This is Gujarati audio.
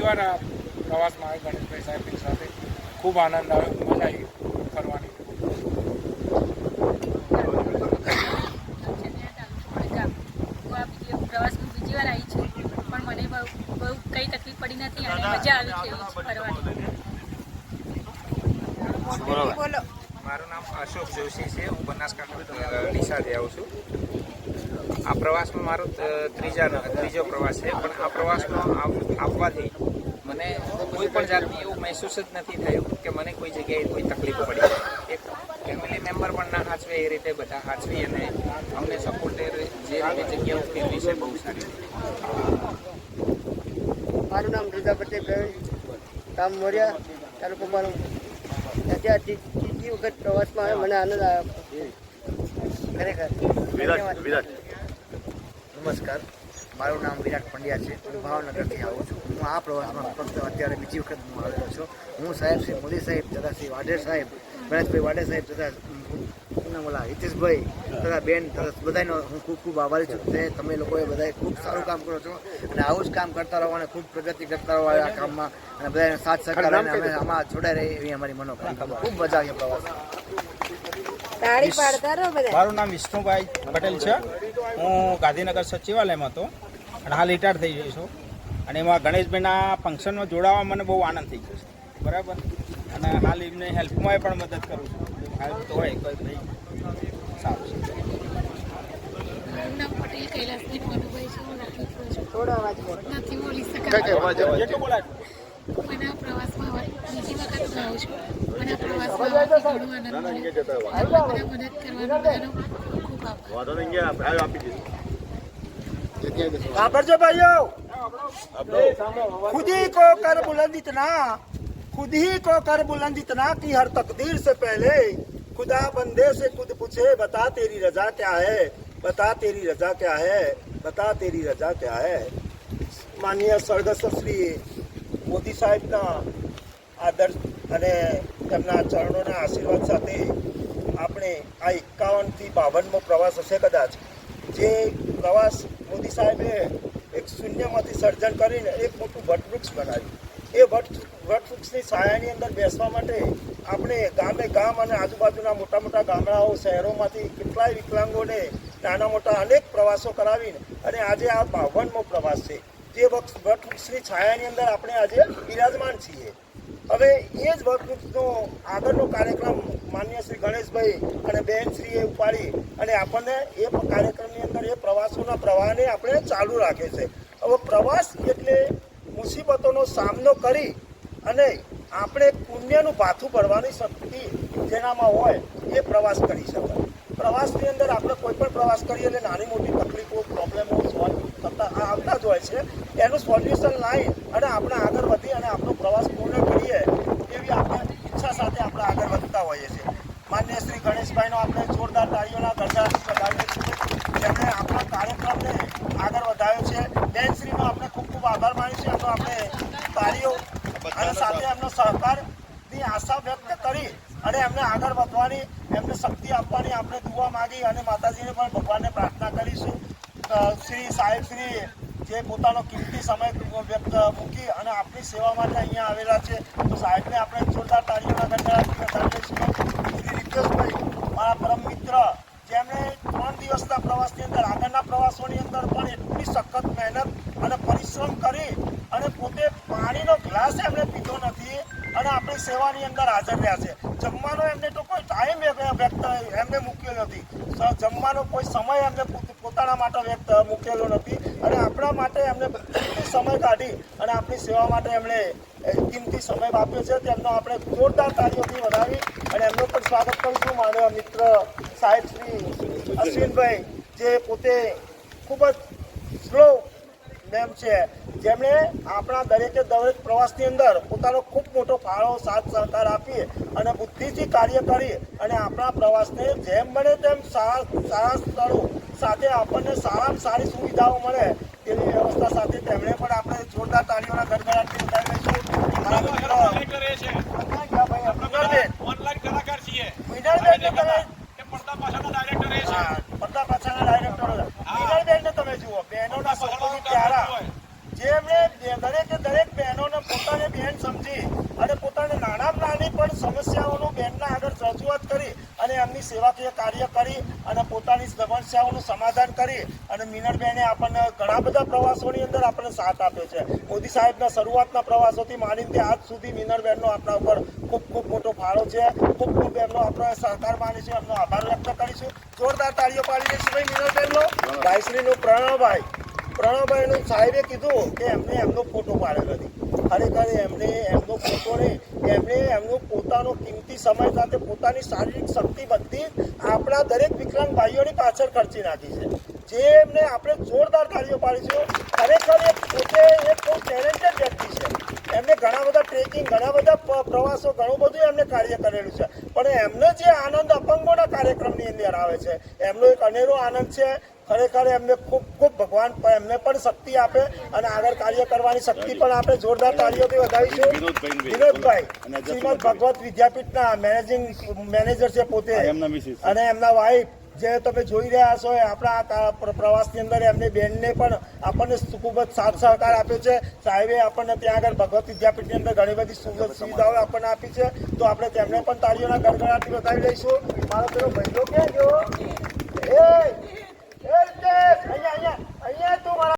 વાર આ પ્રવાસમાં આવે ગણેશભાઈ સાહેબની સાથે ખૂબ આનંદ આવ્યો, મજા આવી ફરવાની. પ્રવાસમાં બીજી વાર આવી છું, પણ મને બહુ કંઈ તકલીફ પડી નથી અને મજા આવી છે ફરવાની. બોલો. મારું નામ અશોક જોશી છે. હું બનાસકાંઠા ડીસાથી આવું છું. આ પ્રવાસમાં મારો ત્રીજો પ્રવાસ છે, પણ આ પ્રવાસમાં આવવાથી મને કોઈ પણ જાતની એવું મહેસૂસ જ નથી થયું કે મને કોઈ જગ્યાએ કોઈ તકલીફ પડી. એક ફેમિલી મેમ્બર પણ ના હાચવે એ રીતે બધા હાચવી અને અમને સપોર્ટ જે રીતે જગ્યાઓ ફેરવી છે બહુ સારી. મારું નામ પ્રજાપતિ ગામ મોરિયા, તાલુકો મારું. અત્યારે ત્રીજી વખત પ્રવાસમાં આવે, મને આનંદ આવ્યો ખરેખર. નમસ્કાર, મારું નામ વિરાટ પંડ્યા છે. હું ભાવનગરથી આવું છું. હું આ પ્રવાસમાં ફક્ત અત્યારે બીજી વખત હું આવેલો છું. હું સાહેબ શ્રી મોદી સાહેબ તથા શ્રી વાઢેર સાહેબ, ગણેશભાઈ વાઢેર સાહેબ તથા હિતેશભાઈ તથા બેન તથા બધાનો હું ખૂબ ખૂબ આભારી છું. તે તમે લોકોએ બધાએ ખૂબ સારું કામ કરો છો અને આવું જ કામ કરતા રહો અને ખૂબ પ્રગતિ કરતા રહો આ કામમાં અને બધાને સાથ સહકાર અને અમે આમાં જોડાઈ રહી એવી અમારી મનોકામના. ખૂબ મજા આવી પ્રવાસ. મારું નામ વિષ્ણુભાઈ પટેલ છે. હું ગાંધીનગર સચિવાલયમાં હતો અને હાલ રિટાયર થઈ ગયો છું. અને એમાં ગણેશભાઈના ફંક્શનમાં જોડાવા મને બહુ આનંદ થઈ ગયો છે. બરાબર. અને હાલ એમને હેલ્પમાં પણ મદદ કરું છું. હેલ્પ તો હોય કોઈ ભાઈ સારું છે. મારું નામ પટેલ કૈલાસબેન મનુભાઈ છે. હું નથી બોલી શકાય. જેટલું બોલાય. મને આ પ્રવાસમાં બીજી વખત હું આવું છું. મને આ પ્રવાસમાં આવવાથી ઘણો આનંદ મળ્યો. બધા મદદ કરવાનો બધાનો ખૂબ આભાર. वापरजो भाइयों, खुद ही को कर बुलंद इतना, खुद ही को कर बुलंद इतना कि हर तकदीर से पहले खुदा बंदे से खुद पूछे बता तेरी रजा क्या है, बता तेरी रजा क्या है, बता तेरी रजा क्या है. માનનીય સ્વર્ગસ્થ શ્રી મોદી સાહેબના આદર્શ અને તેમના ચરણોના આશીર્વાદ સાથે આપણે આ 51 થી 52મો પ્રવાસ હશે કદાચ. જે પ્રવાસ મોદી સાહેબે એક શૂન્યમાંથી સર્જન કરીને એક મોટું વટવૃક્ષ બનાવ્યું. એ વટવૃક્ષની છાયાની અંદર બેસવા માટે આપણે ગામે ગામ અને આજુબાજુના મોટા મોટા ગામડાઓ શહેરોમાંથી કેટલાય વિકલાંગોને નાના મોટા અનેક પ્રવાસો કરાવીને અને આજે આ 52મો પ્રવાસ છે. જે વટવૃક્ષની છાયાની અંદર આપણે આજે બિરાજમાન છીએ. હવે એ જ વટવૃક્ષનો આગળનો કાર્યક્રમ માન્ય શ્રી ગણેશભાઈ અને બહેનશ્રીએ ઉપાડી અને આપણને એ કાર્યક્રમની અંદર એ પ્રવાસોના પ્રવાહને આપણે ચાલુ રાખે છે. હવે પ્રવાસ એટલે મુસીબતોનો સામનો કરી અને આપણે પુણ્યનું ભાથું ભરવાની શક્તિ જેનામાં હોય એ પ્રવાસ કરી શકાય. પ્રવાસની અંદર આપણે કોઈ પણ પ્રવાસ કરીએ એટલે નાની મોટી તકલીફો પ્રોબ્લેમો સોલ્વ થતા આવતા જ હોય છે. એનું સોલ્યુશન લાવી અને આપણે આગળ વધી અને આપણો પ્રવાસ પૂર્ણ કરીએ એવી આપણે ઈચ્છા સાથે આપણે આગળ વધતા હોઈએ છીએ. માન્ય શ્રી ગણેશભાઈનો આપણે જોરદાર તાળીઓના ગણગણાટથી વધાવીએ છીએ, જેમણે આપણા કાર્યક્રમને આગળ વધાવ્યો છે. બેનશ્રીનો આપણે ખૂબ ખૂબ આભાર માનીએ છીએ. એમનો આપણે તાળીઓ અને સાથે એમનો સહકારની આશા વ્યક્ત કરી અને એમને આગળ વધવાની એમને શક્તિ આપવાની આપણે દુઆ માગી અને માતાજીને પણ ભગવાનને પ્રાર્થના કરીશું. શ્રી સાહેબ શ્રી જે પોતાનો કિંમતી સમય વ્યક્ત મૂકી અને આપણી સેવા માટે અહીંયા આવેલા છે, તો સાહેબને આપણે જોરદાર તાળીઓના ગણગણાટથી વધાવીએ છીએ. શ્રી રિતેશભાઈ મારા પરમ મિત્ર, જેમણે 3 દિવસના પ્રવાસની અંદર આગળના પ્રવાસોની અંદર પણ એટલી સખત મહેનત અને પરિશ્રમ કરી અને પોતે પાણીનો ગ્લાસ એમણે પીધો નથી અને આપણી સેવાની અંદર હાજર રહ્યા છે. જમવાનો એમને તો કોઈ ટાઈમ વ્યક્ત એમને મૂકેલો નથી, જમવાનો કોઈ સમય એમને પોતાના માટે વ્યક્ત મૂકેલો નથી અને આપણા માટે એમને કિંમતી સમય કાઢી અને આપણી સેવા માટે એમણે કિંમતી સમય આપ્યો છે. તેમનો આપણે જોરદાર તાળીઓથી વધાવી અને એમનું પણ સ્વાગત કરીશું. મારા મિત્ર સાહેબ શ્રી અશ્વિનભાઈ, જે પોતે ખૂબ જ સ્લો મેમ છે, જેમણે આપણા દરેકે દરેક પ્રવાસની અંદર પોતાનો ખૂબ મોટો ફાળો સાથ સહકાર આપી અને બુદ્ધિથી કાર્ય કરી અને આપણા પ્રવાસને જેમ બને તેમ સારા સ્થળો સાથે આપણને સારામાં સારી સુવિધાઓ મળે તેવી વ્યવસ્થા સાથે તેમણે પણ આપણે જોરદાર તાળીઓના ગણગણાટથી વધાવી લઈશું. પડદા પાછળના ડાયરેક્ટર તમે જુઓ, બહેનોના સપોર્ટની પ્યારા, જેમણે દરેકે દરેક બહેનોને બેન સમજી અને પોતાની નાનામાં નાની પણ સમસ્યાઓનું બેનના આગળ રજૂઆત કરી અને એમની સેવાકીય કાર્ય કરી અને પોતાની સમસ્યાઓનું સમાધાન કરી અને મીનળબેને આપણને ઘણા બધા પ્રવાસોની અંદર આપણને સાથ આપ્યો છે. મોદી સાહેબના શરૂઆતના પ્રવાસોથી માંડીને આજ સુધી મીનળબેનનો આપણા ઉપર ખૂબ ખૂબ મોટો ફાળો છે. ખૂબ ખૂબ એમનો આપણે સહકાર માનીશું, એમનો આભાર વ્યક્ત કરીશું. જોરદાર તાળીઓ પાડી દઈશું ભાઈ મીનળબેનનો. ભાઈશ્રીનું પ્રણવભાઈનું સાહેબે કીધું કે એમને એમનો ફોટો પાડેલો નથી. ખરેખર એમને એમનો ફોટો નહીં, એમને એમનો પોતાનો કિંમતી સમય સાથે પોતાની શારીરિક શક્તિ બધી આપણા દરેક વિકલાંગ ભાઈઓની પાછળ ખર્ચી નાખી છે. જે એમને આપણે જોરદાર તાળીઓ પાડીશું. ખરેખર એ પોતે એક બહુ ટેલેન્ટેડ વ્યક્તિ છે. એમને ઘણા બધા ટ્રેકિંગ, ઘણા બધા પ્રવાસો, ઘણું બધું એમને કાર્ય કરેલું છે. પણ એમને જે આનંદ અપંગોના કાર્યક્રમની અંદર આવે છે, એમનો એક અનેરો આનંદ છે. ખરેખર એમને ખૂબ ખૂબ ભગવાન એમને પણ શક્તિ આપે અને આગળ કાર્ય કરવાની શક્તિ પણ આપે. જોરદાર તાળીઓથી વધાવીશું. વિનોદભાઈ શ્રીમદ ભગવત વિદ્યાપીઠના મેનેજર છે પોતે, અને એમના વાઇફ જે તમે જોઈ રહ્યા છો આપણા પ્રવાસની અંદર એમને બેનને પણ આપણને ખૂબ જ સાથ સહકાર આપ્યો છે. સાહેબે આપણને ત્યાં આગળ ભગવત વિદ્યાપીઠની અંદર ઘણી બધી સુવિધાઓ આપણને આપી છે. તો આપણે તેમને પણ તાળીઓના ગડગડાટથી વધાવી લઈશું. મારો પેલો ભાઈઓ ક્યાં ગયો? અહીંયા તું મારા